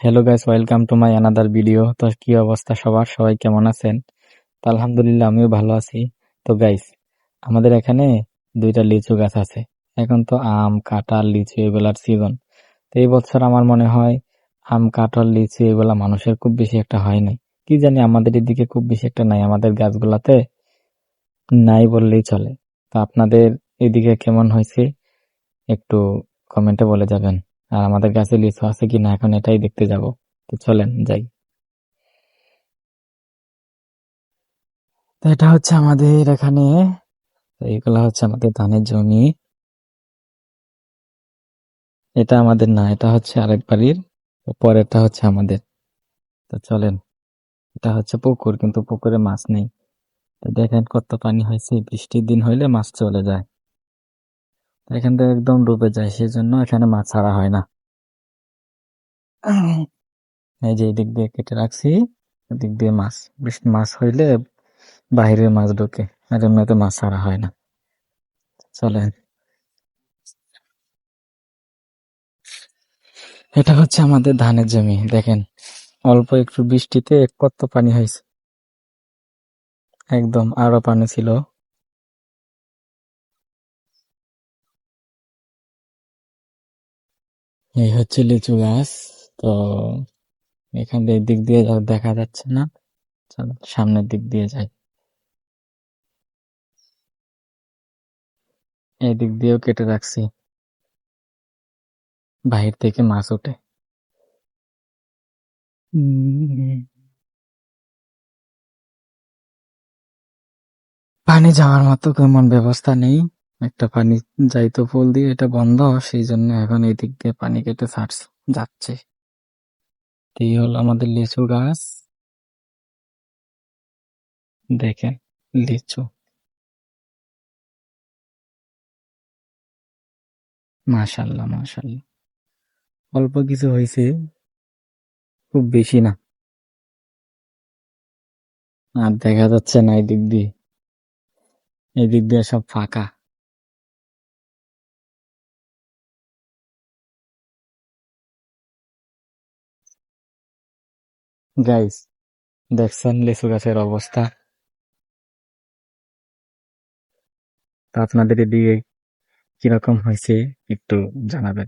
Hello guys, welcome to my another video. তো কি অবস্থা সবার, সবাই কেমন আছেন? তো আলহামদুলিল্লাহ আমিও ভালো আছি। তো গাইস, আমাদের এখানে দুইটা লিচু গাছ আছে। এখন তো আম, কাঁঠাল, লিচু এগুলার সিজন। তো এই বছর আমার মনে হয় আম, কাঁঠাল, লিচু এগুলা মানুষের খুব বেশি একটা হয় নাই। কি জানি আমাদের এদিকে খুব বেশি একটা নাই, আমাদের গাছগুলাতে নাই বললেই চলে। তো আপনাদের এদিকে কেমন হয়েছে একটু কমেন্টে বলে যাবেন। আর আমাদের গাছে লিচু আছে কিনা এখন এটাই দেখতে যাব। তো চলেন যাই। তো এটা হচ্ছে আমাদের এখানে, তো এইগুলা হচ্ছে আমাদের ধানের জমি। এটা আমাদের না, এটা হচ্ছে আরেক বাড়ির। তো পরেরটা হচ্ছে আমাদের। তো চলেন, এটা হচ্ছে পুকুর, কিন্তু পুকুরে মাছ নেই। তো দেখেন কত পানি হয়েছে, বৃষ্টির দিন হইলে মাছ চলে যায়। তো এখান থেকে একদম ডুবে যায়, সেই জন্য এখানে মাছ ছাড়া হয় না। এই যে এই দিক দিয়ে কেটে রাখছি, এদিক দিয়ে মাছ, বৃষ্টি মাছ হইলে বাহিরের মাছ ঢোকে, আর এমনিতে মাছ ছাড়া হয় না। চলেন, এটা হচ্ছে আমাদের ধানের জমি। দেখেন অল্প একটু বৃষ্টিতে কত পানি হয়েছে, একদম আরো পানি ছিল। এই হচ্ছে লিচু গাছ। তো এখান দিয়ে দিক দিয়ে দেখা যাচ্ছে না, চলো সামনের দিক দিয়ে যাই। এই দিক দিয়েও কেটে রাখছি, বাহির থেকে মাছ ওঠে। উম, পানি যাওয়ার মতো তেমন ব্যবস্থা নেই। একটা পানি যাইতো ফুল দিয়ে, এটা বন্ধ, সেই জন্য এখন এই দিক দিয়ে পানি কেটে ছাড়ছে, যাচ্ছে। তো এই হলো আমাদের লিচু গাছ। দেখেন লিচু, মাশাল্লাহ মাশাল্লাহ। অল্প কিছু হয়েছে, খুব বেশি না। আর দেখা যাচ্ছে না এই দিক দিয়ে, এই দিক দিয়ে সব ফাঁকা। গাইস, দেখছেন লিচু গাছের অবস্থা? তো আপনাদের এদিকে কিরকম হয়েছে একটু জানাবেন।